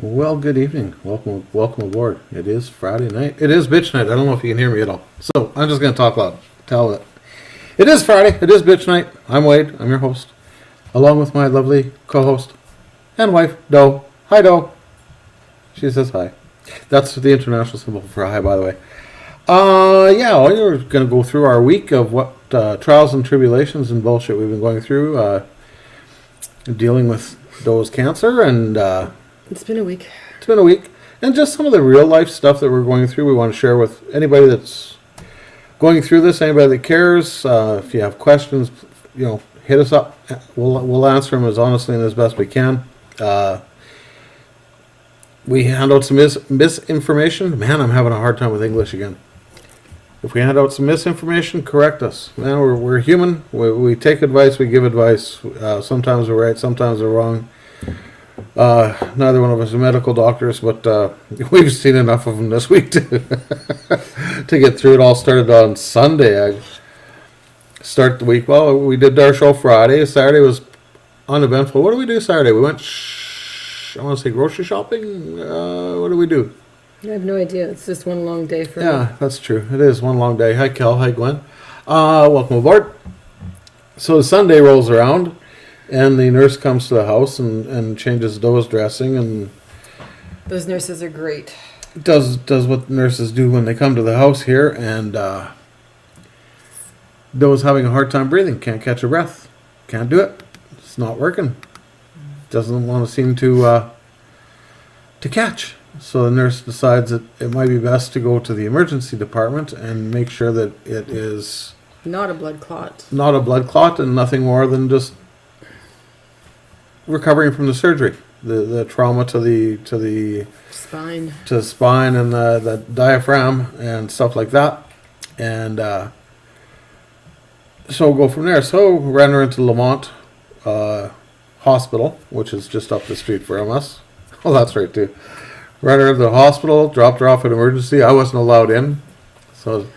Well, good evening. Welcome aboard. It is Friday night. It is bitch night. I don't know if you can hear me at all. So I'm just going to talk loud. Tell it. It is Friday. It is bitch night. I'm Wade. I'm your host, along with my lovely co-host and wife, Doe. Hi, Doe. She says hi. That's the international symbol for hi, by the way. We're going to go through our week of what trials and tribulations and bullshit we've been going through, dealing with Doe's cancer and. It's been a week. It's been a week. And just some of the real life stuff that we're going through, we want to share with anybody that's going through this, anybody that cares. If you have questions, hit us up. We'll answer them as honestly and as best we can. We hand out some misinformation. Man, I'm having a hard time with English again. If we hand out some misinformation, correct us. Man, we're human. We take advice, we give advice. Sometimes we're right, sometimes we're wrong. Neither one of us are medical doctors, but we've seen enough of them this week to get through it. All started on Sunday. I start the week. Well, we did our show Friday. Saturday was uneventful. What did we do Saturday? We went, I want to say grocery shopping. What did we do? I have no idea. It's just one long day for me. Yeah, that's true. It is one long day. Hi, Kel. Hi, Gwen. Welcome aboard. So Sunday rolls around. And the nurse comes to the house and changes Doe's dressing, and those nurses are great. Does what nurses do when they come to the house here, and Doe's having a hard time breathing, can't catch a breath, can't do it. It's not working. Doesn't want to seem to catch. So the nurse decides that it might be best to go to the emergency department and make sure that it is not a blood clot. Not a blood clot, and nothing more than just recovering from the surgery, the trauma to the spine, and the diaphragm and stuff like that, and so we'll go from there. So we ran her into Lamont Hospital, which is just up the street from us. Oh, that's right too. Ran her into the hospital, dropped her off at emergency. I wasn't allowed in, so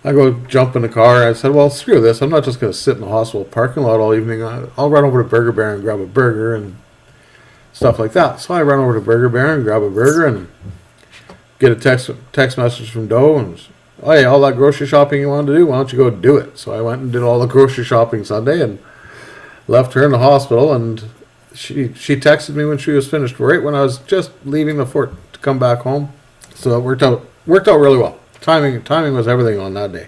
I go jump in the car. I said, well, screw this. I'm not just going to sit in the hospital parking lot all evening. I'll run over to Burger Baron and grab a burger and stuff like that. So I run over to Burger Baron and grab a burger and get a text message from Doe. And, oh, hey, all that grocery shopping you wanted to do, why don't you go do it? So I went and did all the grocery shopping Sunday and left her in the hospital. And she texted me when she was finished, right when I was just leaving the fort to come back home. So it worked out really well. Timing was everything on that day.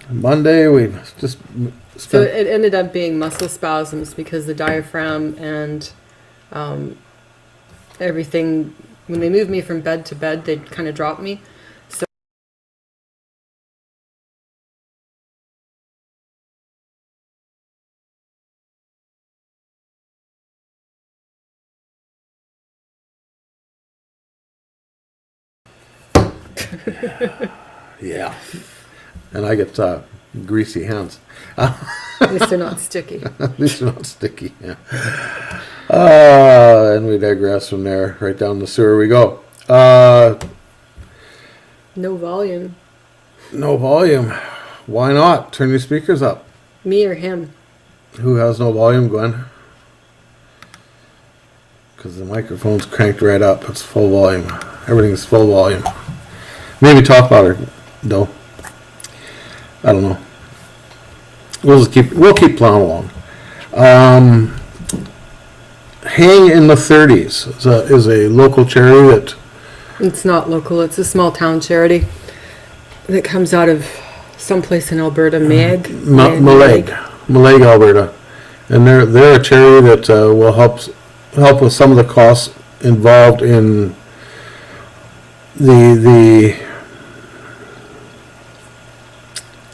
Monday we just so it ended up being muscle spasms because the diaphragm and everything. When they moved me from bed to bed, they kind of dropped me. So yeah, and I get greasy hands. At least they're not sticky. At least they're not sticky. Yeah. And we digress from there. Right down the sewer we go. No volume. No volume. Why not? Turn your speakers up. Me or him? Who has no volume, Gwen? Because the microphone's cranked right up. It's full volume. Everything's full volume. Maybe talk louder, though. I don't know. We'll keep plowing along. Hang in the 30s is a local charity that It's not local. It's a small town charity that comes out of someplace in Alberta, Maleg, Alberta, and they're a charity that will help with some of the costs involved in the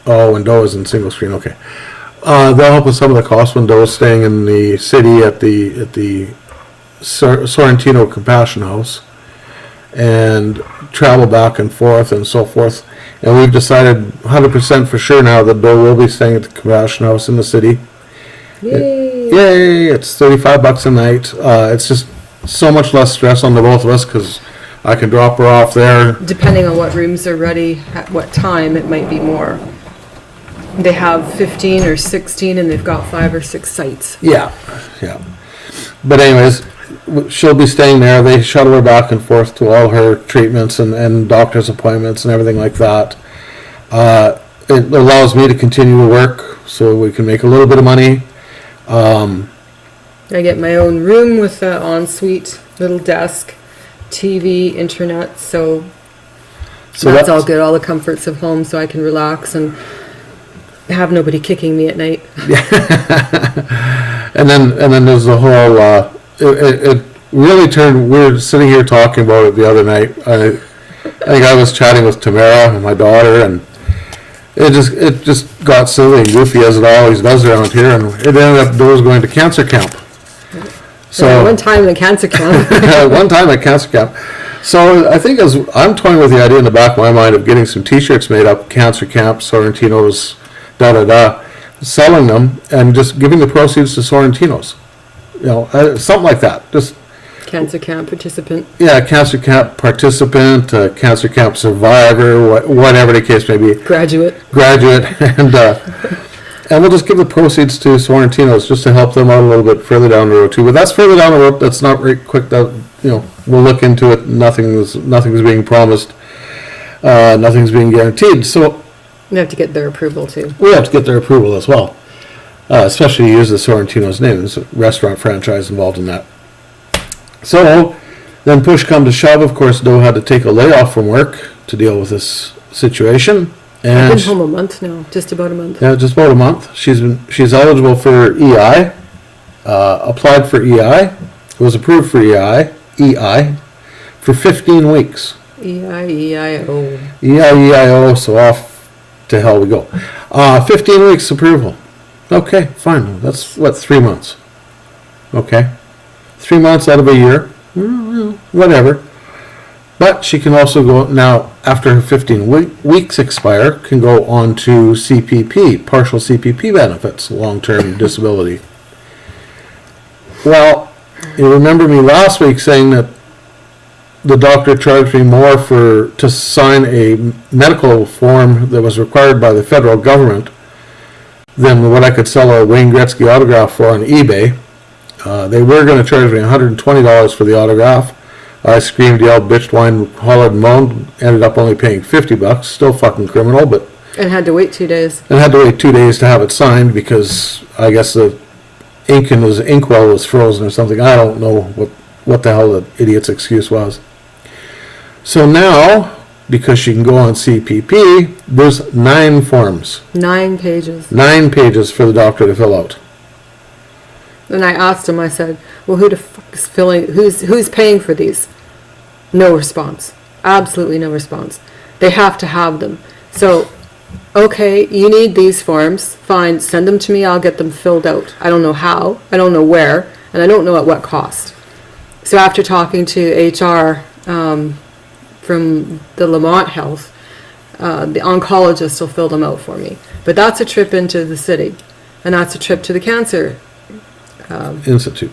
windows and single screen. Okay, they'll help with some of the costs when Doe's staying in the city at the Sorrentino Compassion House, and travel back and forth and so forth. And we've decided 100% for sure now that Bill will be staying at the Compassion House in the city. Yay! Yay! It's $35 a night. It's just so much less stress on the both of us because I can drop her off there. Depending on what rooms are ready at what time, it might be more. They have 15 or 16, and they've got 5 or 6 sites. Yeah. But anyways, she'll be staying there. They shuttle her back and forth to all her treatments and doctor's appointments and everything like that. It allows me to continue to work so we can make a little bit of money. I get my own room with an ensuite, little desk, TV, internet, so that's all good. All the comforts of home, so I can relax and have nobody kicking me at night. And then there's the whole. It really turned. We were sitting here talking about it the other night. I think I was chatting with Tamara and my daughter, and it just got silly and goofy as it always does around here. And it ended up Doe's going to cancer camp. So one time at cancer camp. one time at cancer camp. So I think as I'm toying with the idea in the back of my mind of getting some T-shirts made up, cancer camp, Sorrentino's, selling them and just giving the proceeds to Sorrentino's. Something like that. Just Cancer camp participant. Yeah, cancer camp participant, cancer camp survivor, whatever the case may be. Graduate, and we'll just give the proceeds to Sorrentino's just to help them out a little bit further down the road too. But that's further down the road. That's not very quick. That we'll look into it. Nothing's being promised. Nothing's being guaranteed. So you have to get their approval too. we have to get their approval as well. Especially to use the Sorrentino's name. There's a restaurant franchise involved in that. So then push come to shove, of course, Doe had to take a layoff from work to deal with this situation. And I've been home a month now, just about a month. Yeah, just about a month. She's eligible for EI, applied for EI, was approved for EI for 15 weeks. EIEIO. EIEIO, so off to hell we go. 15 weeks approval. Okay, fine. That's 3 months. Okay. 3 months out of a year. Whatever. But she can also go now, after her 15 weeks expire, can go on to CPP, partial CPP benefits, long-term disability. Well, you remember me last week saying that the doctor charged me more to sign a medical form that was required by the federal government than what I could sell a Wayne Gretzky autograph for on eBay. They were going to charge me $120 for the autograph. I screamed, yelled, bitched, whined, hollered, and moaned. Ended up only paying $50. Still fucking criminal, but. And had to wait 2 days. And had to wait 2 days to have it signed because I guess the ink in his inkwell was frozen or something. I don't know what the hell the idiot's excuse was. So now, because she can go on CPP, there's 9 forms. 9 pages. 9 pages for the doctor to fill out. And I asked him, I said, well, who the fuck is who's paying for these? No response. Absolutely no response. They have to have them. So, okay, you need these forms. Fine, send them to me. I'll get them filled out. I don't know how. I don't know where. And I don't know at what cost. So after talking to HR from the Lamont Health, the oncologist will fill them out for me. But that's a trip into the city. And that's a trip to the cancer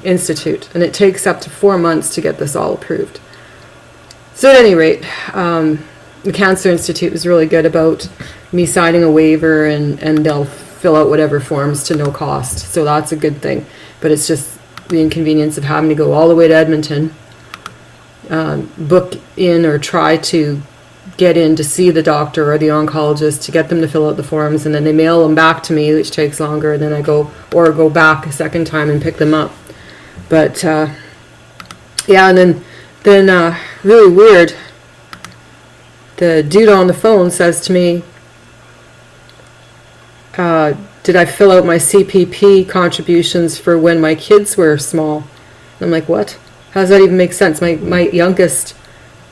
Institute, and it takes up to 4 months to get this all approved. So at any rate, the Cancer Institute was really good about me signing a waiver, and they'll fill out whatever forms to no cost. So that's a good thing. But it's just the inconvenience of having to go all the way to Edmonton, book in or try to get in to see the doctor or the oncologist to get them to fill out the forms, and then they mail them back to me, which takes longer, and then I go back a second time and pick them up. But yeah, and then really weird, the dude on the phone says to me, did I fill out my CPP contributions for when my kids were small? And I'm like, what? How does that even make sense? My youngest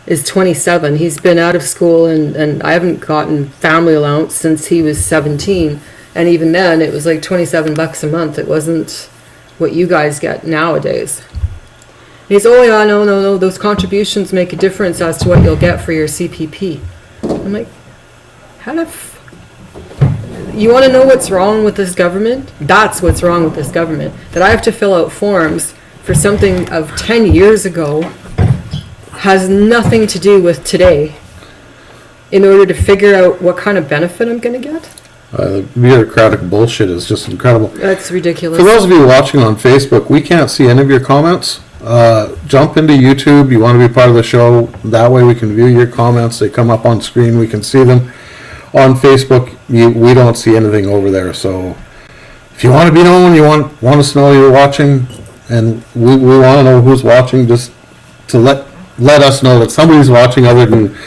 is 27. He's been out of school, and I haven't gotten family allowance since he was 17. And even then, it was like $27 a month. It wasn't what you guys get nowadays. And he's, oh yeah, no, those contributions make a difference as to what you'll get for your CPP. I'm like, you want to know what's wrong with this government? That's what's wrong with this government. That I have to fill out forms for something of 10 years ago has nothing to do with today in order to figure out what kind of benefit I'm going to get. The bureaucratic bullshit is just incredible. That's ridiculous. For those of you watching on Facebook, we can't see any of your comments. Jump into YouTube. You want to be part of the show. That way we can view your comments. They come up on screen. We can see them. On Facebook, we don't see anything over there. So if you want to be known, you want us to know you're watching, and we want to know who's watching, just to let us know that somebody's watching other than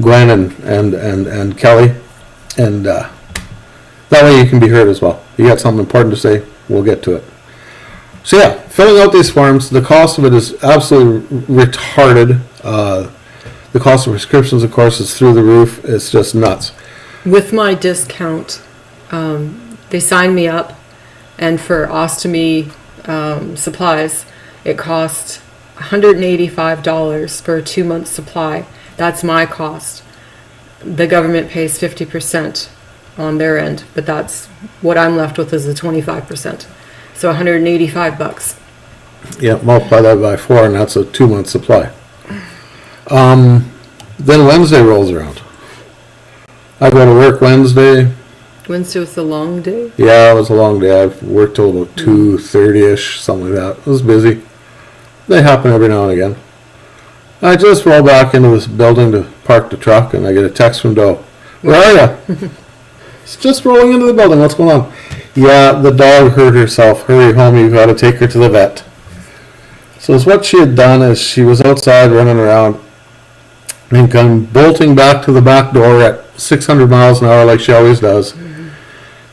Gwen and Kelly, and that way you can be heard as well. You got something important to say, we'll get to it. So yeah, filling out these forms, the cost of it is absolutely retarded. The cost of prescriptions, of course, is through the roof. It's just nuts. With my discount, they signed me up, and for ostomy supplies, it cost $185 for a 2-month supply. That's my cost. The government pays 50% on their end, but that's what I'm left with is the 25%. So $185. Yeah, multiply that by 4, and that's a 2-month supply. Then Wednesday rolls around. I go to work Wednesday. Wednesday was the long day? Yeah, it was a long day. I've worked till about 2:30ish, something like that. It was busy. They happen every now and again. I just roll back into this building to park the truck, and I get a text from Doe. Where are you? It's just rolling into the building. What's going on? Yeah, the dog hurt herself. Hurry home. You've got to take her to the vet. So what she had done is she was outside running around and come bolting back to the back door at 600 miles an hour like she always does. Mm-hmm.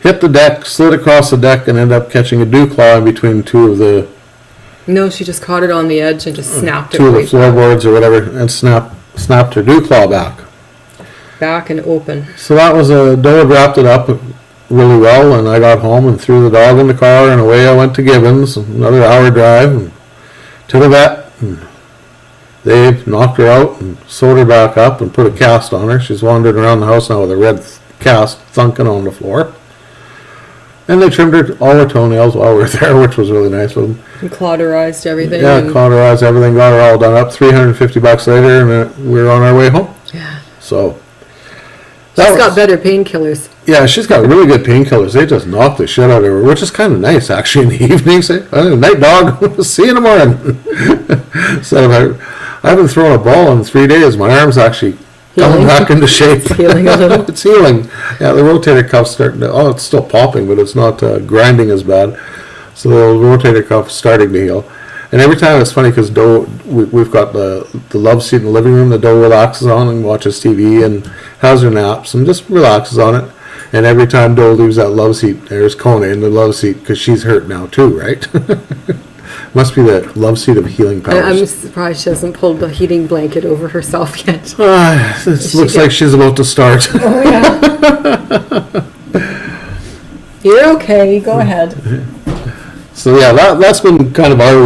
Hit the deck, slid across the deck, and ended up catching a dew claw in between two of the... No, she just caught it on the edge and just snapped it. Two of the floorboards or whatever, and snapped her dew claw back. Back and open. So that was Doe had wrapped it up really well, and I got home and threw the dog in the car, and away I went to Gibbons, another hour drive, and to the vet. And they knocked her out and sewed her back up and put a cast on her. She's wandering around the house now with a red cast thunking on the floor. And they trimmed her all her toenails while we were there, which was really nice of them. And cauterized everything. Yeah, cauterized everything, got her all done up. $350 later, and we were on our way home. Yeah. So she's got better painkillers. Yeah, she's got really good painkillers. They just knock the shit out of her, which is kind of nice, actually, in the evening. Say, night, dog. See you in the morning. So I haven't thrown a ball in 3 days. My arm's actually coming back into shape. It's healing a little. It's healing. Yeah, the rotator cuff's starting to... Oh, it's still popping, but it's not grinding as bad. So the rotator cuff's starting to heal. And every time it's funny because Doe, we've got the love seat in the living room that Doe relaxes on and watches TV and has her naps and just relaxes on it. And every time Doe leaves that love seat, there's Kona in the love seat because she's hurt now too, right? Must be the love seat of healing powers. I'm surprised she hasn't pulled the heating blanket over herself yet. It looks like she's about to start. Oh, yeah. You're okay. Go ahead. So yeah, that's been kind of our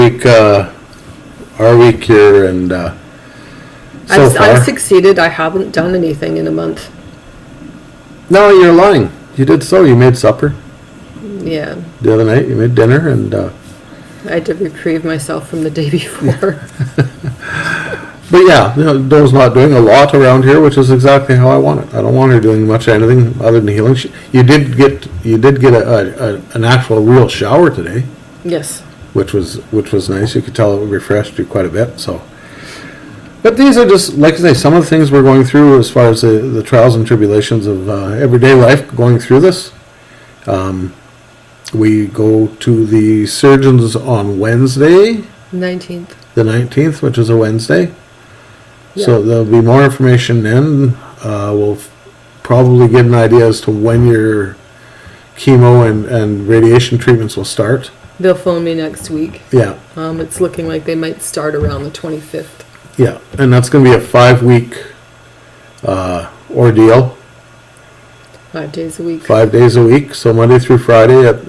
week here, and so far I've succeeded. I haven't done anything in a month. No, you're lying. You did so. You made supper. Yeah. The other night, you made dinner, and I had to reprieve myself from the day before. But yeah, Doe's not doing a lot around here, which is exactly how I want it. I don't want her doing much of anything other than healing. You did get an actual real shower today. Yes. Which was nice. You could tell it refreshed you quite a bit. So But these are just, like I say, some of the things we're going through as far as the trials and tribulations of everyday life going through this. We go to the surgeons on Wednesday, 19th. the 19th, which is a Wednesday. Yeah. So there'll be more information then. We'll probably get an idea as to when your chemo and radiation treatments will start. They'll phone me next week. Yeah, It's looking like they might start around the 25th. yeah. And that's going to be a 5-week ordeal. 5 days a week. 5 days a week, so Monday through Friday at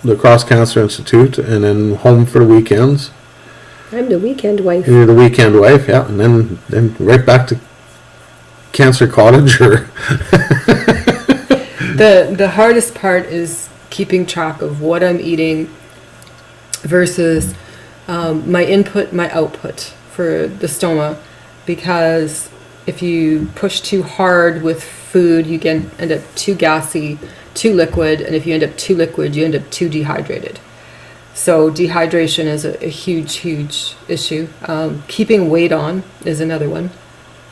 the Cross Cancer Institute, and then home for the weekends. I'm the weekend wife. You're the weekend wife, yeah, and then right back to Cancer Cottage. Or The hardest part is keeping track of what I'm eating versus my input, my output for the stoma, because if you push too hard with food, you can end up too gassy, too liquid, and if you end up too liquid, you end up too dehydrated. So dehydration is a huge issue. Keeping weight on is another one.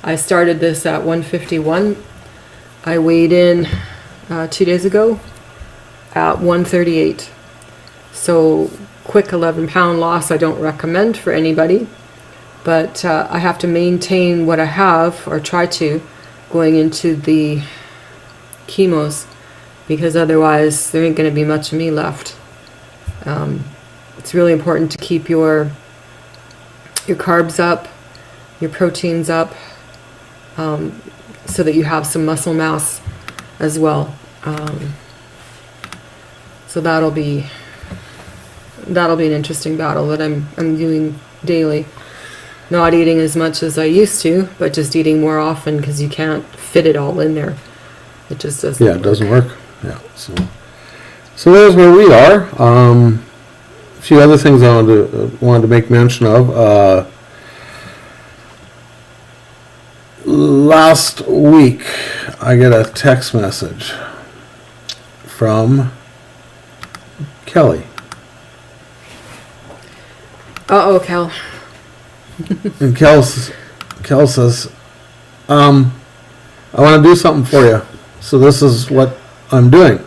I started this at 151. I weighed in 2 days ago at 138. So quick 11-pound loss I don't recommend for anybody, but I have to maintain what I have, or try to, going into the chemos, because otherwise there ain't going to be much of me left. It's really important to keep your carbs up, your proteins up, so that you have some muscle mass as well. So that'll be an interesting battle that I'm doing daily. Not eating as much as I used to, but just eating more often, because you can't fit it all in there. It just doesn't. yeah, it doesn't work. Yeah, so there's where we are. A few other things I wanted to make mention of. Last week, I get a text message from Kelly. Uh-oh, Cal. And Kel says, I want to do something for you. So this is what I'm doing.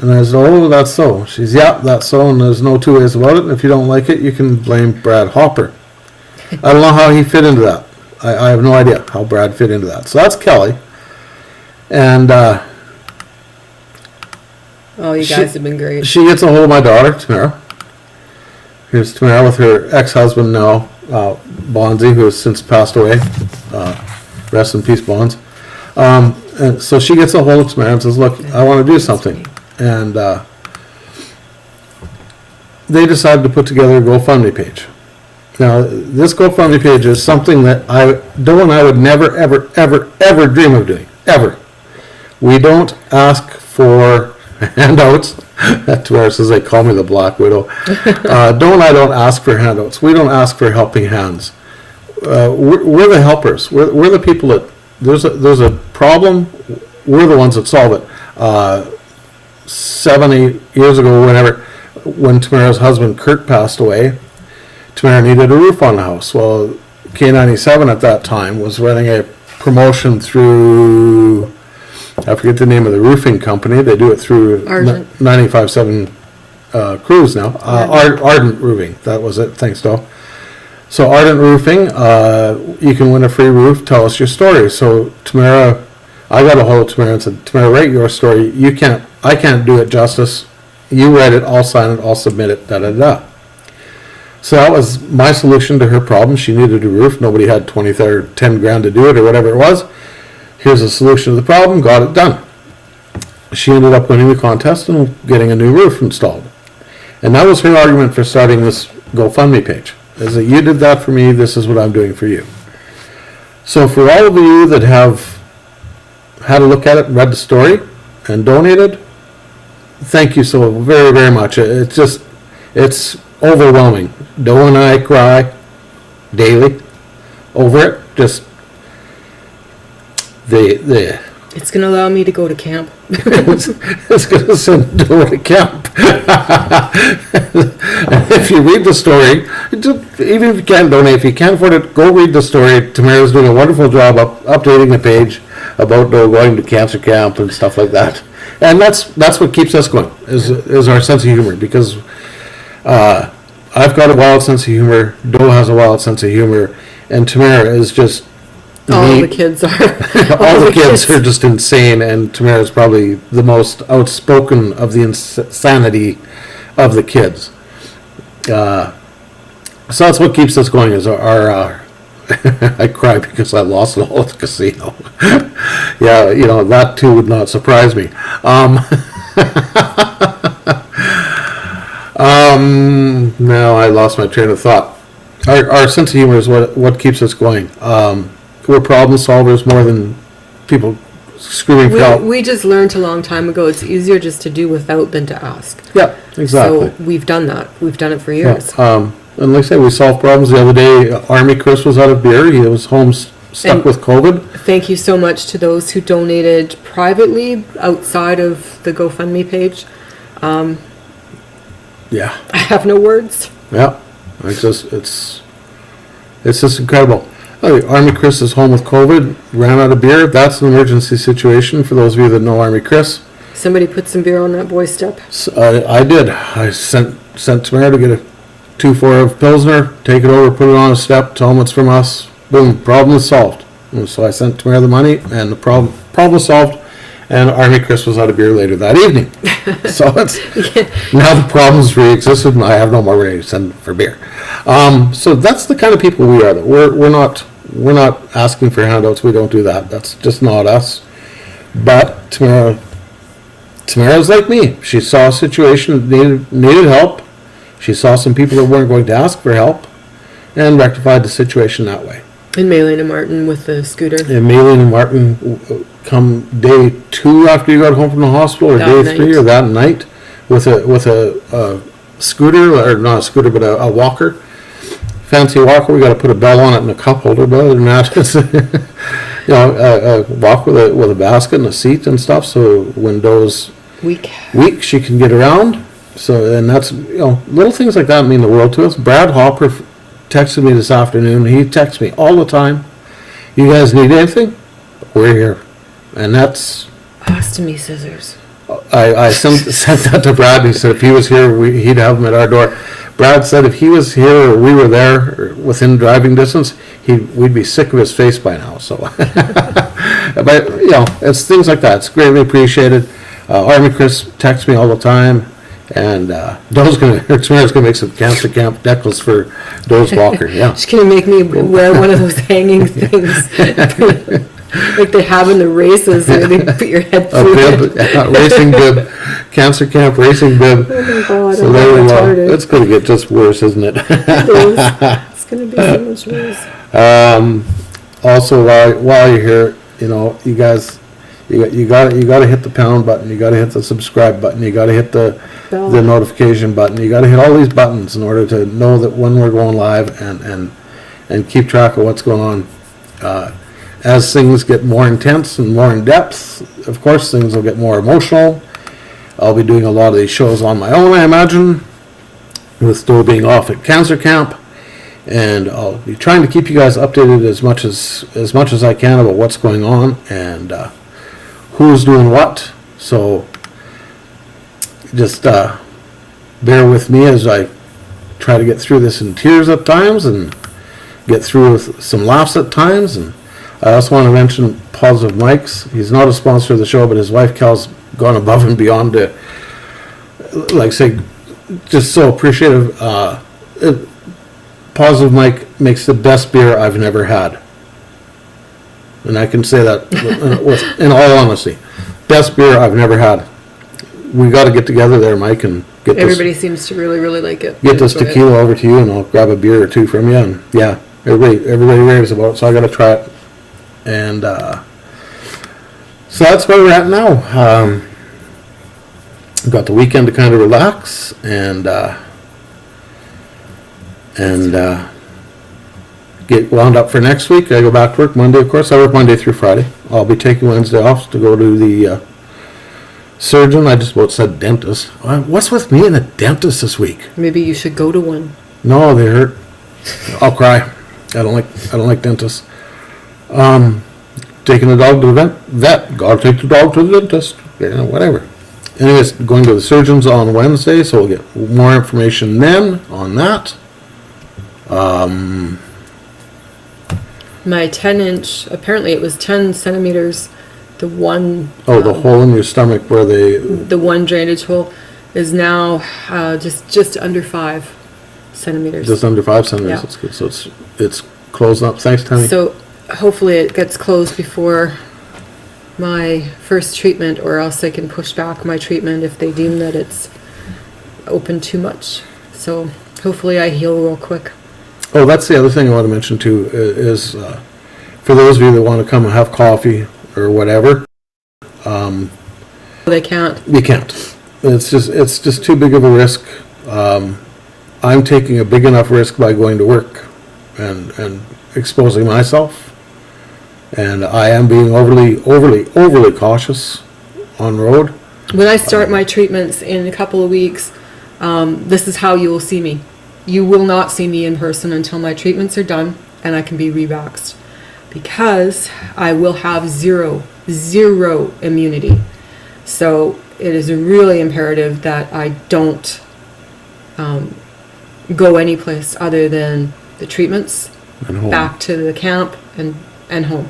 And I said, oh, that's so. She's, yeah, that's so, and there's no two ways about it. And if you don't like it, you can blame Brad Hopper. I don't know how he fit into that. I have no idea how Brad fit into that. So that's Kelly. And Oh, you guys have been great. she gets a hold of my daughter, Tamara. Here's Tamara with her ex-husband now, Bonzi, who has since passed away. Rest in peace, Bonds. And so she gets a hold of Tamara and says, look, I want to do something. And they decided to put together a GoFundMe page. Now, this GoFundMe page is something that Doe and I would never, ever, ever, ever dream of doing. Ever. We don't ask for handouts. Tamara says they call me the Black Widow. Doe and I don't ask for handouts. We don't ask for helping hands. We're the helpers. We're the people that, there's a problem, we're the ones that solve it. 7, 8 years ago, whenever, when Tamara's husband Kurt passed away, Tamara needed a roof on the house. Well, K97 at that time was running a promotion through, I forget the name of the roofing company. They do it through Ardent. 95.7 Cruise now. Ardent Roofing, that was it. Thanks, Doe. So Ardent Roofing, you can win a free roof. Tell us your story. So Tamara, I got a hold of Tamara and said, Tamara, write your story. I can't do it justice. You write it, I'll sign it, I'll submit it, da-da-da. So that was my solution to her problem. She needed a roof. Nobody had 20 or 10 grand to do it or whatever it was. Here's a solution to the problem. Got it done. She ended up winning the contest and getting a new roof installed. And that was her argument for starting this GoFundMe page. Is that you did that for me, this is what I'm doing for you. So for all of you that have had a look at it, read the story, and donated, thank you so very, very much. It's overwhelming. Doe and I cry daily over it. Just the It's going to allow me to go to camp. It's going to send Joe to camp. If you read the story, even if you can't donate, if you can't afford it, go read the story. Tamara's doing a wonderful job updating the page about going to cancer camp and stuff like that. And that's what keeps us going, is our sense of humor, because I've got a wild sense of humor, Doe has a wild sense of humor, and Tamara is just All the kids are. all the kids are just insane, and Tamara is probably the most outspoken of the insanity of the kids. So that's what keeps us going, is our I cry because I lost it all at the casino. Yeah, that too would not surprise me. Now I lost my train of thought. Our sense of humor is what keeps us going. We're problem solvers more than people screaming for help. We just learned a long time ago it's easier just to do without than to ask. Yeah, exactly. So we've done that. We've done it for years. Yeah. And like I say, we solved problems. The other day, Army Chris was out of beer. He was home stuck with COVID. Thank you so much to those who donated privately outside of the GoFundMe page. Yeah. I have no words. Yeah. It's just incredible. Army Chris is home with COVID, ran out of beer. That's an emergency situation for those of you that know Army Chris. Somebody put some beer on that boy's step. I did. I sent Tamara to get a 2-4 of Pilsner, take it over, put it on a step, tell them it's from us. Boom, problem is solved. And so I sent Tamara the money, and the problem was solved, and Army Chris was out of beer later that evening. So now the problem's re-existed, and I have no more money to send for beer. So that's the kind of people we are. That we're not asking for handouts. We don't do that. That's just not us. But Tamara's like me. She saw a situation that needed help. She saw some people that weren't going to ask for help, and rectified the situation that way. And Maylene and Martin with the scooter. And Maylene and Martin come day 2 after you got home from the hospital, or day 3, or that night, with a scooter, or not a scooter, but a walker, fancy walker. We got to put a bell on it and a cup holder, but other than that, it's a walk with a basket and a seat and stuff. So when Doe's weak, she can get around. So, and that's, little things like that mean the world to us. Brad Hopper texted me this afternoon. He texts me all the time. You guys need anything? We're here. And that's... Pass to me scissors. I sent that to Brad. He said if he was here, he'd have them at our door. Brad said if he was here or we were there or within driving distance, we'd be sick of his face by now. So, but, it's things like that. It's greatly appreciated. Army Chris texts me all the time. And Tamara's gonna make some cancer camp necklace for Doe's walker. Yeah, she's gonna make me wear one of those hanging things, like they have in the races, where they put your head through bib, racing bib, cancer camp racing bib. Oh my God! So there we go. It's gonna get just worse, isn't it? It is. It's gonna be so much worse. Also, while you're here, you guys. You got to hit the pound button. You got to hit the subscribe button. You got to hit the notification button. You got to hit all these buttons in order to know that when we're going live and keep track of what's going on. As things get more intense and more in depth, of course, things will get more emotional. I'll be doing a lot of these shows on my own, I imagine, with still being off at cancer camp, and I'll be trying to keep you guys updated as much as I can about what's going on and who's doing what. So just bear with me as I try to get through this in tears at times and get through with some laughs at times. And I also want to mention Positive Mike's. He's not a sponsor of the show, but his wife Cal's gone above and beyond to, just so appreciative. Positive Mike makes the best beer I've never had. And I can say that in all honesty. Best beer I've never had. We got to get together there, Mike, and get Everybody seems to really, really like it. Get this tequila over to you, and I'll grab a beer or two from you. And yeah, everybody raves about it, so I got to try it. And so that's where we're at now. Got the weekend to kind of relax and get wound up for next week. I go back to work Monday, of course. I work Monday through Friday. I'll be taking Wednesday off to go to the surgeon. I just about said dentist. What's with me and a dentist this week? Maybe you should go to one. No, they hurt. I'll cry. I don't like dentists. Taking the dog to the vet. Gotta take the dog to the dentist. Whatever. Anyways, going to the surgeons on Wednesday, so we'll get more information then on that. My 10-inch, apparently it was 10 centimeters. The one. The hole in your stomach where the one drainage hole is now just under 5 centimeters. Just under 5 centimeters. Yeah. That's good. So it's closing up. Thanks, Tammy. So hopefully it gets closed before my first treatment, or else they can push back my treatment if they deem that it's open too much. So hopefully I heal real quick. Oh, that's the other thing I want to mention too, is for those of you that want to come and have coffee or whatever, They can't. you can't. It's just too big of a risk. I'm taking a big enough risk by going to work and exposing myself, and I am being overly cautious on road. When I start my treatments in a couple of weeks, this is how you will see me. You will not see me in person until my treatments are done and I can be re-vaxxed, because I will have zero immunity. So it is really imperative that I don't go any place other than the treatments, And home. back to the camp and home.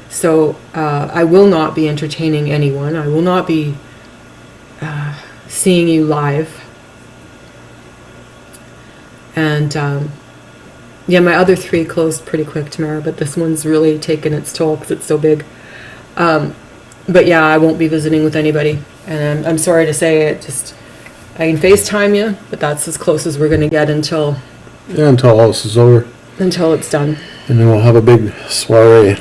So I will not be entertaining anyone. I will not be seeing you live. And my other 3 closed pretty quick, Tamara, but this one's really taken its toll because it's so big. But yeah, I won't be visiting with anybody. And I'm sorry to say it, just I can FaceTime you, but that's as close as we're going to get until Until all this is over. until it's done. And then we'll have a big soiree.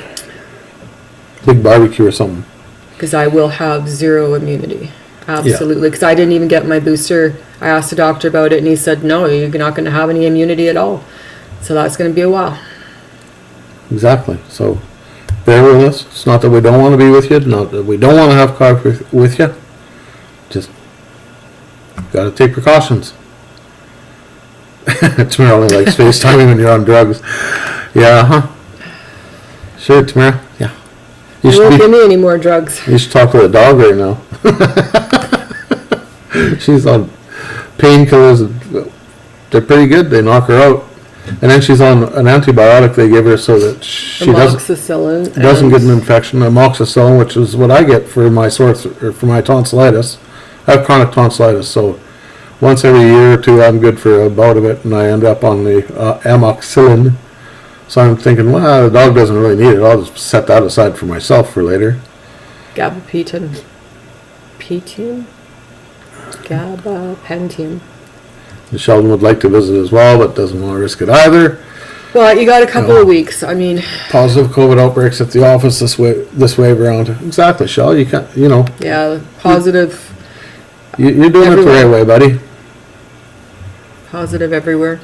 Big barbecue or something. Because I will have zero immunity. Absolutely. Because I didn't even get my booster. I asked the doctor about it and he said, no, you're not going to have any immunity at all. So that's going to be a while. Exactly. So bear with us. It's not that we don't want to be with you. Not that we don't want to have coffee with you. Just got to take precautions. Tamara only likes FaceTiming when you're on drugs. Yeah, Sure, Tamara. Yeah. You won't give me any more drugs. You should talk to the dog right now. She's on painkillers. They're pretty good. They knock her out. And then she's on an antibiotic they give her so that she doesn't get an infection. Amoxicillin, which is what I get for my for my tonsillitis. I have chronic tonsillitis, so once every year or two I'm good for a bout of it, and I end up on the amoxicillin. So I'm thinking, well, the dog doesn't really need it. I'll just set that aside for myself for later. Gabapentin. Gabapentin. Sheldon would like to visit as well, but doesn't want to risk it either. Well, you got a couple of weeks. I mean, Positive COVID outbreaks at the office this way around. Exactly, Shell. You can't, yeah, positive. You're doing it the right way, buddy. Positive everywhere.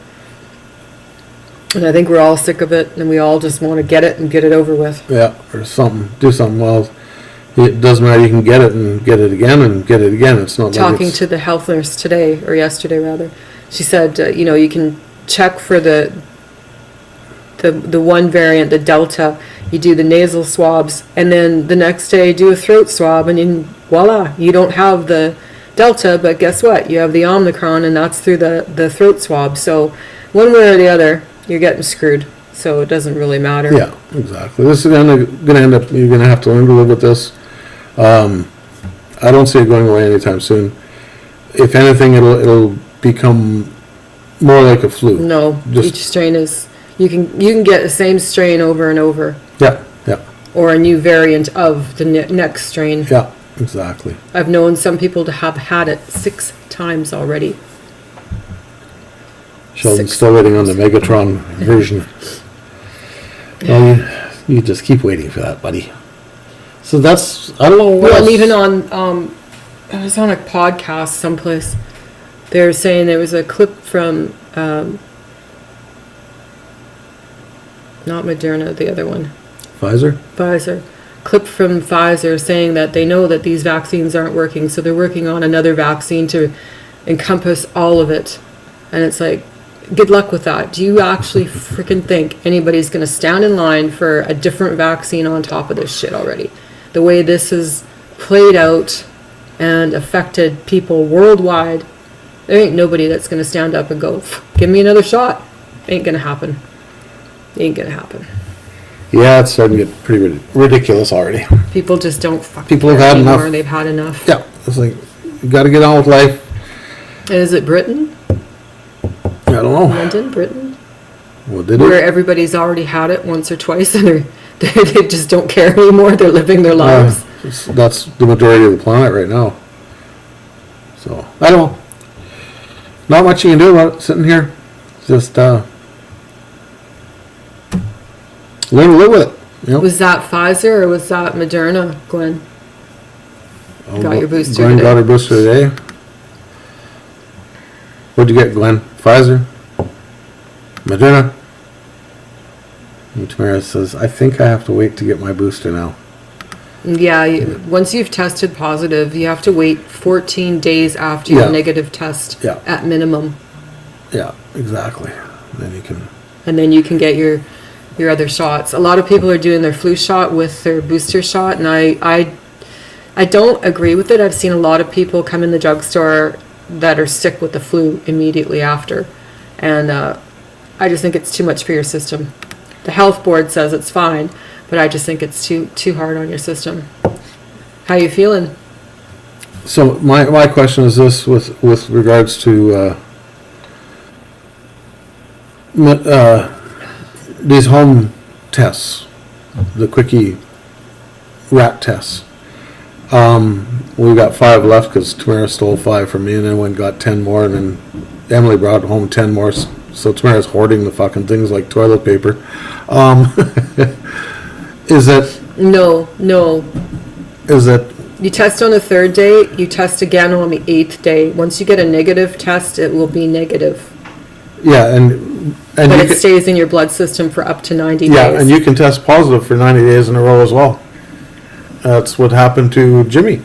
And I think we're all sick of it, and we all just want to get it and get it over with. Yeah, or something. Do something. Well, it doesn't matter. You can get it and get it again and get it again. It's not Talking to the health nurse today, or yesterday rather, she said, you can check for the one variant, the Delta. You do the nasal swabs, and then the next day do a throat swab, and then voila, you don't have the Delta, but guess what? You have the Omicron, and that's through the throat swab. So one way or the other, you're getting screwed. So it doesn't really matter. Yeah, exactly. This is going to end up, you're going to have to learn to live with this. I don't see it going away anytime soon. If anything, it'll become more like a flu. No, each strain is, you can get the same strain over and over. Yeah. Or a new variant of the next strain. Yeah, exactly. I've known some people to have had it 6 times already. Sheldon's still waiting on the Megatron version. Well, you just keep waiting for that, buddy. So that's, I don't know what Well, else. and even on, I was on a podcast someplace. They were saying there was a clip from not Moderna, the other one. Pfizer? Pfizer. Clip from Pfizer saying that they know that these vaccines aren't working, so they're working on another vaccine to encompass all of it. And it's like, good luck with that. Do you actually freaking think anybody's going to stand in line for a different vaccine on top of this shit already? The way this has played out and affected people worldwide, there ain't nobody that's going to stand up and go, give me another shot. Ain't going to happen. Ain't going to happen. Yeah, it's starting to get pretty ridiculous already. People just don't fucking People have care had anymore. enough. They've had enough. Yeah, it's like, you got to get on with life. And is it Britain? I don't know. London? Britain? Well, did Where it? everybody's already had it once or twice and they just don't care anymore. They're living their lives. That's the majority of the planet right now. So, I don't know. Not much you can do about it sitting here. Just, learn to live with it. You know? Was that Pfizer or was that Moderna, Glenn? Got your booster Glenn today. got her booster today. What'd you get, Glenn? Pfizer? Moderna? And Tamara says, I think I have to wait to get my booster now. Yeah, once you've tested positive, you have to wait 14 days after your Yeah. negative test Yeah. at minimum. Yeah, exactly. Then you can... And then you can get your other shots. A lot of people are doing their flu shot with their booster shot, and I don't agree with it. I've seen a lot of people come in the drugstore that are sick with the flu immediately after, and I just think it's too much for your system. The health board says it's fine, but I just think it's too hard on your system. How you feeling? So my question is this with regards to these home tests, the quickie rat tests. We got 5 left because Tamara stole 5 from me, and then went and got 10 more, and then Emily brought home 10 more. So Tamara's hoarding the fucking things like toilet paper. Is it? No. Is it? You test on the 3rd day, you test again on the 8th day. Once you get a negative test, it will be negative. Yeah, and But you it can, stays in your blood system for up to 90 yeah, days. and you can test positive for 90 days in a row as well. That's what happened to Jimmy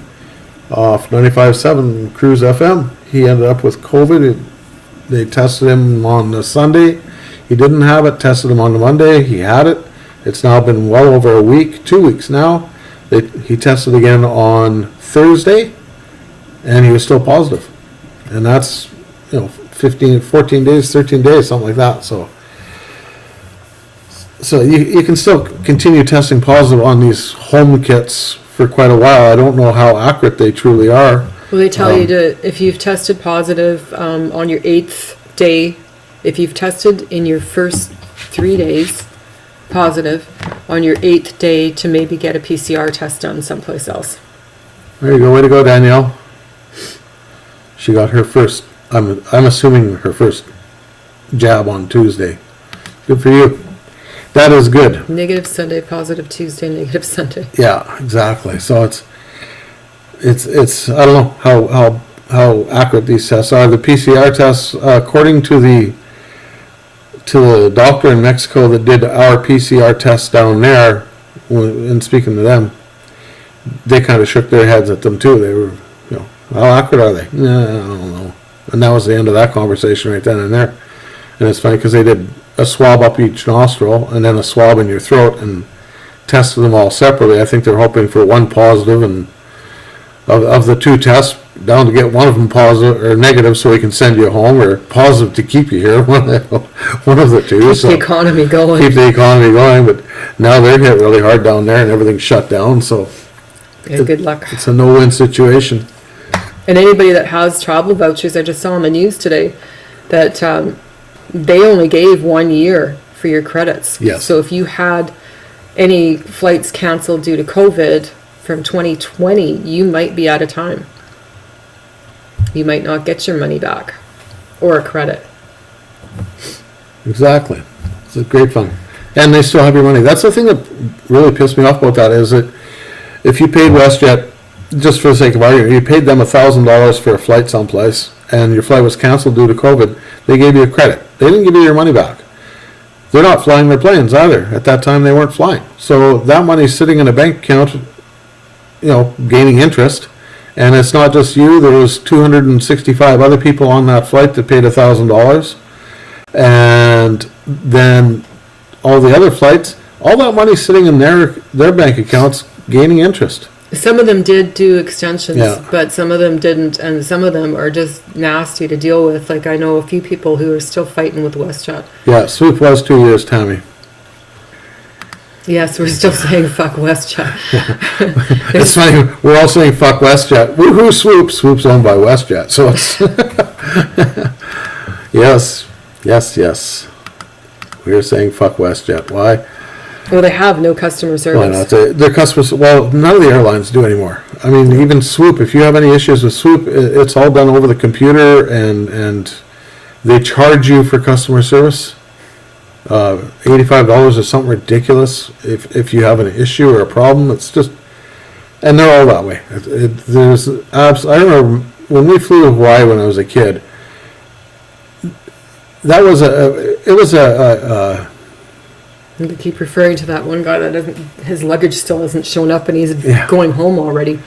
off 95.7 Cruise FM. He ended up with COVID. They tested him on the Sunday. He didn't have it. Tested him on the Monday. He had it. It's now been well over a week, 2 weeks now. He tested again on Thursday, and he was still positive. And that's, 14 days, 13 days, something like that. So you can still continue testing positive on these home kits for quite a while. I don't know how accurate they truly are. Well, they tell you to, if you've tested positive on your 8th day, if you've tested in your first 3 days positive, on your 8th day to maybe get a PCR test done someplace else. There you go. Way to go, Danielle. She got her first, I'm assuming her first jab on Tuesday. Good for you. That is good. Negative Sunday, positive Tuesday, negative Sunday. Yeah, exactly. So it's I don't know how accurate these tests are. The PCR tests, according to the doctor in Mexico that did our PCR tests down there, and speaking to them, they kind of shook their heads at them too. They were, how accurate are they? Nah, I don't know. And that was the end of that conversation right then and there. And it's funny because they did a swab up each nostril and then a swab in your throat and tested them all separately. I think they're hoping for one positive, and of the 2 tests, down to get one of them positive or negative so we can send you home, or positive to keep you here. One of the two. Keep the economy going. Keep the economy going, but now they're hit really hard down there and everything's shut down. So Yeah, good luck. it's a no-win situation. And anybody that has travel vouchers, I just saw on the news today that they only gave 1 year for your credits. Yes. So if you had any flights canceled due to COVID from 2020, you might be out of time. You might not get your money back or a credit. Exactly. It's a great fun. And they still have your money. That's the thing that really pissed me off about that, is that if you paid WestJet, just for the sake of argument, you paid them $1,000 for a flight someplace, and your flight was canceled due to COVID, they gave you a credit. They didn't give you your money back. they're not flying their planes either. At that time, they weren't flying. So that money's sitting in a bank account, gaining interest. And it's not just you. There was 265 other people on that flight that paid $1,000. And then all the other flights, all that money's sitting in their bank accounts gaining interest. Some of them did do extensions, Yeah. but some of them didn't, and some of them are just nasty to deal with. Like, I know a few people who are still fighting with WestJet. Yeah, Swoop was 2 years, Tammy. Yes, we're still saying fuck WestJet. It's funny, we're all saying fuck WestJet. Woohoo, Swoop. Swoop's owned by WestJet, so it's... Yes. We're saying fuck WestJet. Why? Well, they have no customer Why service. not? Their customers, well, none of the airlines do anymore. I mean, even Swoop, if you have any issues with Swoop, it's all done over the computer, and they charge you for customer service. $85 is something ridiculous if you have an issue or a problem. It's just, and they're all that way. I remember when we flew to Hawaii when I was a kid. That was They keep referring to that one guy that doesn't, his luggage still hasn't shown up and he's Yeah. going home already.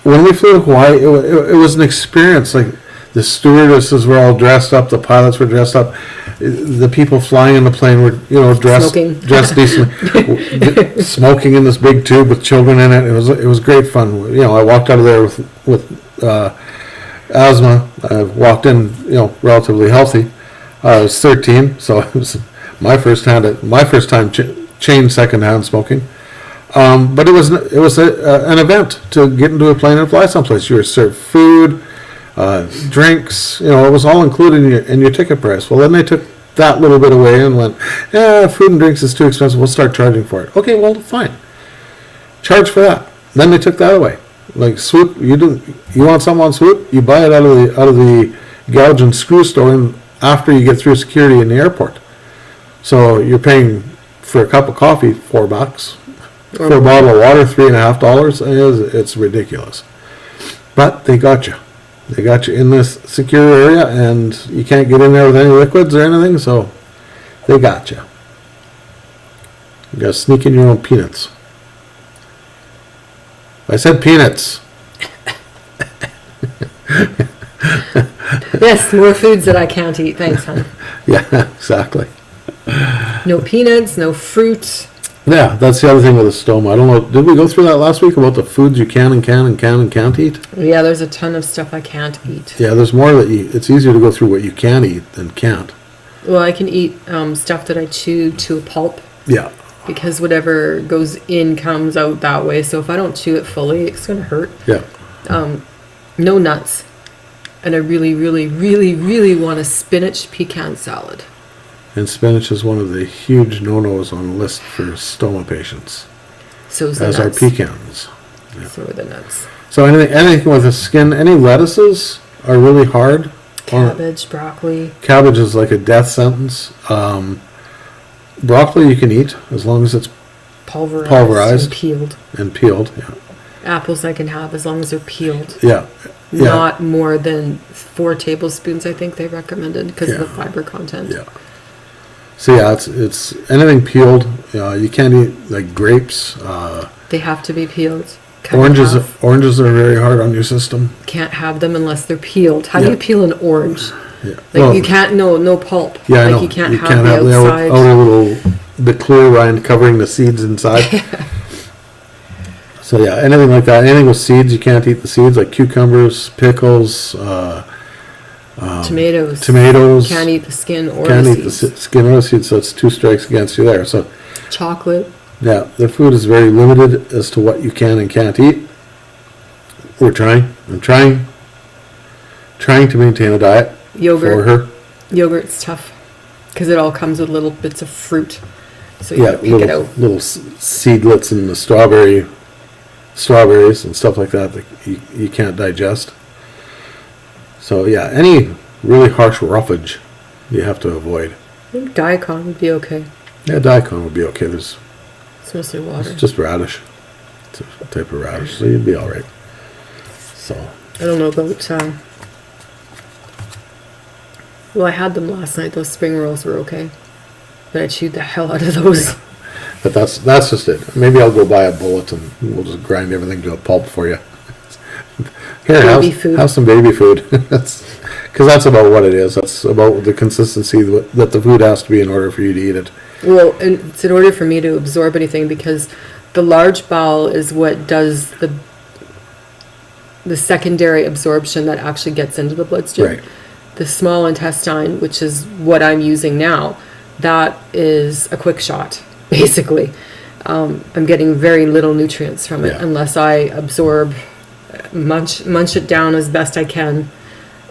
When we flew to Hawaii, it was an experience. Like, the stewardesses were all dressed up, the pilots were dressed up, the people flying in the plane were, dressed Smoking. dressed decently, smoking in this big tube with children in it. It was great fun. I walked out of there with asthma. I walked in, relatively healthy. I was 13, so it was my first time chain secondhand smoking. But it was an event to get into a plane and fly someplace. You were served food, drinks. It was all included in your ticket price. Well, then they took that little bit away and went, food and drinks is too expensive. We'll start charging for it. Okay, well, fine. Charge for that. Then they took that away. Like Swoop, you want something on Swoop? You buy it out of the gouge and screw store, and after you get through security in the airport. So you're paying for a cup of coffee $4, for a bottle of water $3.50. It's ridiculous. But they got you. They got you in this secure area, and you can't get in there with any liquids or anything. So they got you. You got to sneak in your own peanuts. I said peanuts. Yes, more foods that I can't eat. Thanks, hon. Yeah, exactly. No peanuts, no fruit. Yeah, that's the other thing with the stoma. I don't know. Did we go through that last week about the foods you can and can't eat? Yeah, there's a ton of stuff I can't eat. Yeah, there's more that it's easier to go through what you can eat than can't. Well, I can eat stuff that I chew to a pulp. Yeah. Because whatever goes in comes out that way. So if I don't chew it fully, it's going to hurt. Yeah. No nuts. And I really, really, really, really want a spinach pecan salad. And spinach is one of the huge no-nos on the list for stoma patients. So is the as nuts. are pecans. Yeah. So are the nuts. So anything with the skin, any lettuces are really hard. Cabbage, broccoli. Cabbage is like a death sentence. Broccoli you can eat as long as it's Pulverized. And peeled. Yeah. Apples I can have as long as they're peeled. Yeah. Not more than 4 tablespoons, I think they recommended, because of the Yeah. fiber content. Yeah. So yeah, it's anything peeled. You can't eat like grapes. They have to be peeled. Oranges are very hard on your system. Can't have them unless they're peeled. How do Yeah. you peel an orange? Yeah. Like you can't, no pulp. Yeah, I like know. you can't have have the the outside. outer little the clear rind covering the seeds inside. So yeah, anything like that. Anything with seeds, you can't eat the seeds, like cucumbers, pickles, Tomatoes. Can't eat the skin or Can't the eat the seeds. skin or the seeds, so it's 2 strikes against you there. So Chocolate. yeah, the food is very limited as to what you can and can't eat. We're trying. I'm trying to maintain a diet Yogurt. for her. Yogurt's tough because it all comes with little bits of fruit. So you Yeah, gotta pick it out. little seedlets and the strawberries and stuff like that you can't digest. So yeah, any really harsh roughage you have to avoid. I think daikon would be okay. Yeah, daikon would be okay. It's It's mostly water. just radish. It's a type of radish, so you'd be all right. So I don't know about. Well, I had them last night. Those spring rolls were okay. but I chewed the hell out of those. But that's just it. Maybe I'll go buy a bullet and we'll just grind everything to a pulp for you. Here, Baby food. have some baby food. Because that's about what it is. That's about the consistency that the food has to be in order for you to eat it. Well, and it's in order for me to absorb anything, because the large bowel is what does the secondary absorption that actually gets into the bloodstream. Right. The small intestine, which is what I'm using now, that is a quick shot, basically. I'm getting very little nutrients from it, Yeah. unless I absorb, munch it down as best I can.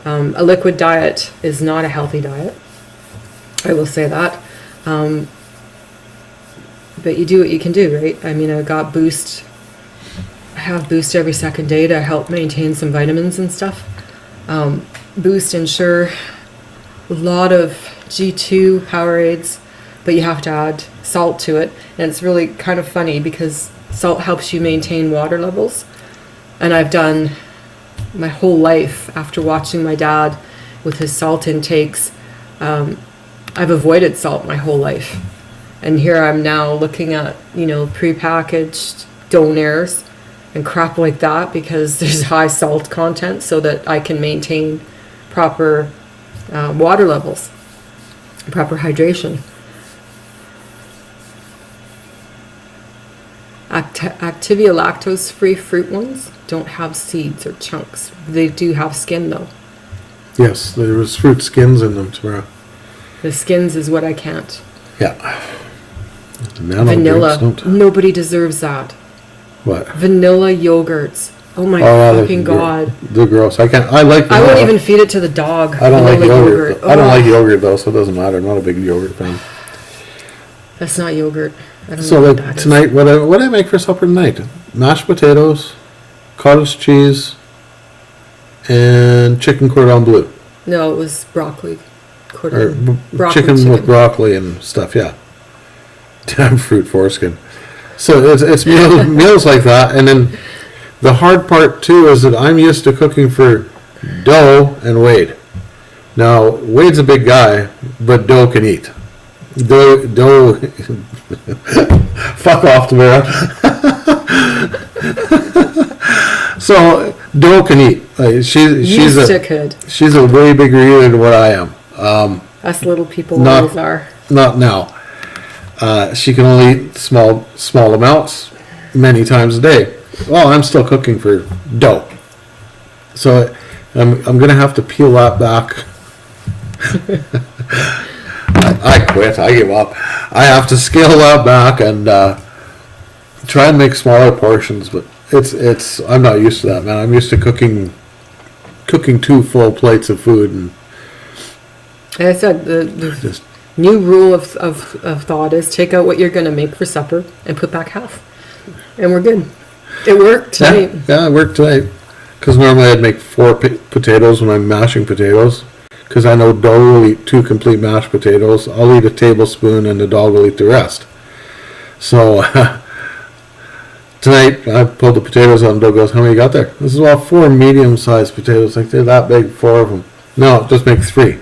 A liquid diet is not a healthy diet. I will say that. But you do what you can do, right? I mean, I got Boost. I have Boost every second day to help maintain some vitamins and stuff. Boost, Ensure, a lot of G2 Powerades, but you have to add salt to it. And it's really kind of funny because salt helps you maintain water levels. And I've done my whole life after watching my dad with his salt intakes. I've avoided salt my whole life. And here I'm now looking at, prepackaged donairs and crap like that because there's high salt content so that I can maintain proper water levels, proper hydration. Activia lactose-free fruit ones don't have seeds or chunks. They do have skin though. Yes, there was fruit skins in them tomorrow. The skins is what I can't. Yeah. The Vanilla. don't. Nobody deserves that. What? Vanilla yogurts. Oh my fucking god. They're gross. I can't. I like I vanilla. won't even feed it to the dog. I don't like Vanilla yogurt. I don't Ugh. like yogurt though, so it doesn't matter. I'm not a big yogurt fan. That's not yogurt. I don't So know what like that is. tonight, what do I make for supper tonight? Mashed potatoes, cottage cheese, and chicken cordon bleu. No, it was broccoli. Or Broccoli chicken with broccoli and stuff. Yeah. Damn fruit foreskin. So it's meals like that, and then the hard part too is that I'm used to cooking for Doe and Wade. Now Wade's a big guy, but Doe can eat. Doe fuck off, Tamara. So Doe can eat. She's a way bigger eater than what I am. Us little people Not- always are. Not now. She can only eat small amounts many times a day. Well, I'm still cooking for Doe. So I'm going to have to peel that back. I quit. I give up. I have to scale that back and try and make smaller portions, but it's I'm not used to that, man. I'm used to cooking 2 full plates of food, and Like I said, the just new rule of thought is take out what you're going to make for supper and put back half. And we're good. It worked tonight. Yeah, it worked tonight. Because normally I'd make 4 potatoes when I'm mashing potatoes. Because I know Doe will eat 2 complete mashed potatoes. I'll eat a tablespoon and the dog will eat the rest. So tonight I pulled the potatoes out and Doe goes, how many you got there? This is all 4 medium-sized potatoes. Like they're that big, 4 of them. No, just make 3.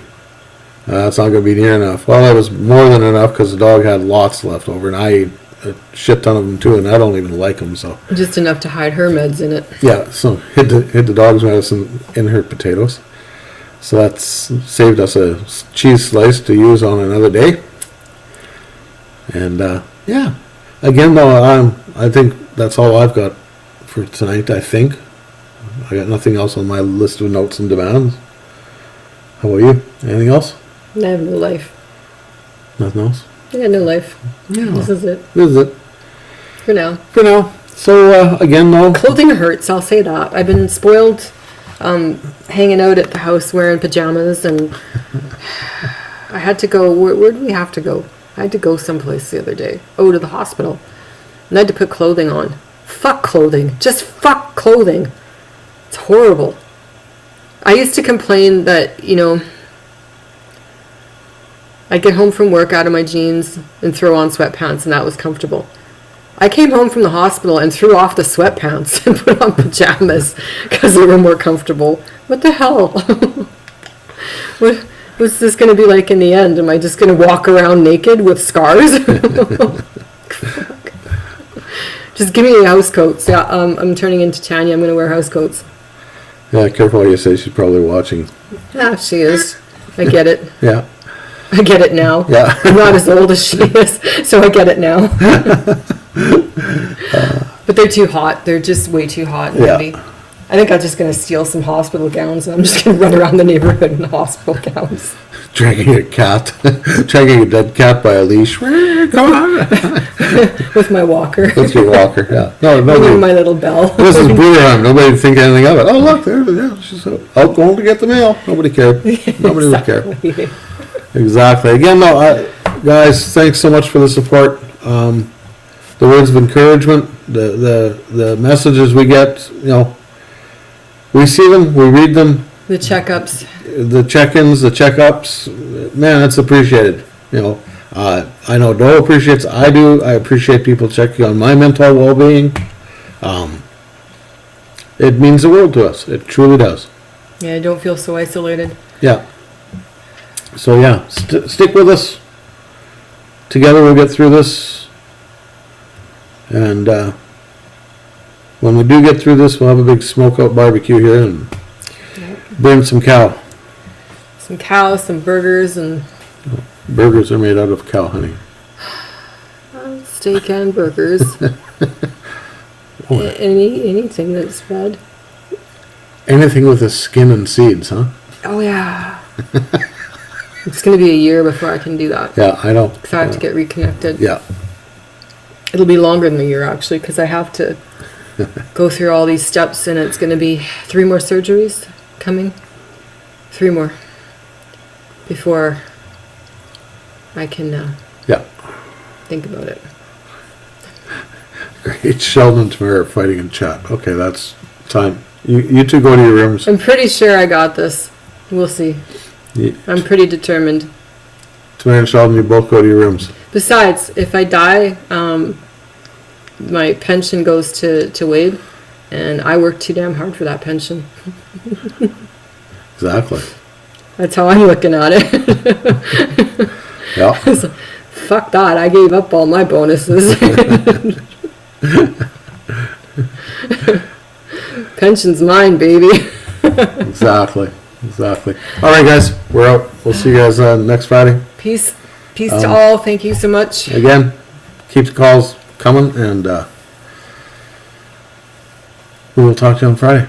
That's not going to be near enough. Well, that was more than enough because the dog had lots left over, and I ate a shit ton of them too, and I don't even like them. So Just enough to hide her meds in it. yeah, so hid the dog's medicine in her potatoes. So that's saved us a cheese slice to use on another day. And yeah, again though, I think that's all I've got for tonight. I think I got nothing else on my list of notes and demands. How about you? Anything else? I have no life. Nothing else? I got no life. Yeah. This is it This is it for now. for now. So again though, Clothing hurts, I'll say that. I've been spoiled hanging out at the house wearing pajamas, and I had to go, where did we have to go? I had to go someplace the other day. Oh, to the hospital. And I had to put clothing on. Fuck clothing. Just fuck clothing. It's horrible. I used to complain that, I'd get home from work out of my jeans and throw on sweatpants, and that was comfortable. I came home from the hospital and threw off the sweatpants and put on pajamas because they were more comfortable. What the hell? What's this going to be like in the end? Am I just going to walk around naked with scars? Just give me house coats. Yeah, I'm turning into Tanya. I'm going to wear house coats. Yeah, careful what you say. She's probably watching. Yeah, she is. I get it. Yeah. I get it now. Yeah. I'm not as old as she is, so I get it now. But they're too hot. They're just way too hot and Yeah. heavy. I think I'm just going to steal some hospital gowns and I'm just going to run around the neighborhood in hospital gowns. Dragging a cat. Dragging a dead cat by a leash. Come on. With my walker. That's your walker, yeah. No, Ringing nobody. my little bell. This is Boomerang. Nobody would think anything of it. Oh, look, there, yeah, she's out going to get the mail. Nobody cared. Nobody would care. Exactly. Exactly. Again, no, guys, thanks so much for the support. The words of encouragement, the messages we get, we see them, we read them, The checkups. the check-ins, the checkups. Man, it's appreciated. I know Doe appreciates. I do. I appreciate people checking on my mental well-being. It means the world to us. It truly does. Yeah, I don't feel so isolated. Yeah. So yeah, stick with us. Together we'll get through this. And when we do get through this, we'll have a big smoke-out barbecue here and burn some cow. Some cows, some burgers, and Burgers are made out of cow honey. steak and burgers. Anything that's red. Anything with a skin and seeds, huh? Oh yeah. It's going to be a year before I can do that. Yeah, I know. Because I have to get reconnected. Yeah. It'll be longer than a year actually, because I have to go through all these steps, and it's going to be 3 more surgeries coming. 3 more before I can Yeah. think about it. Great. Sheldon and Tamara are fighting in chat. Okay, that's time. You two go to your rooms. I'm pretty sure I got this. We'll see. I'm pretty determined. Tamara and Sheldon, you both go to your rooms. Besides, if I die, my pension goes to Wade, and I work too damn hard for that pension. Exactly. That's how I'm looking at it. Yeah. Fuck that, I gave up all my bonuses. Pension's mine, baby. Exactly. All right, guys, we're out. We'll see you guys next Friday. Peace to all. Thank you so much. Again, keep the calls coming, and we will talk to you on Friday.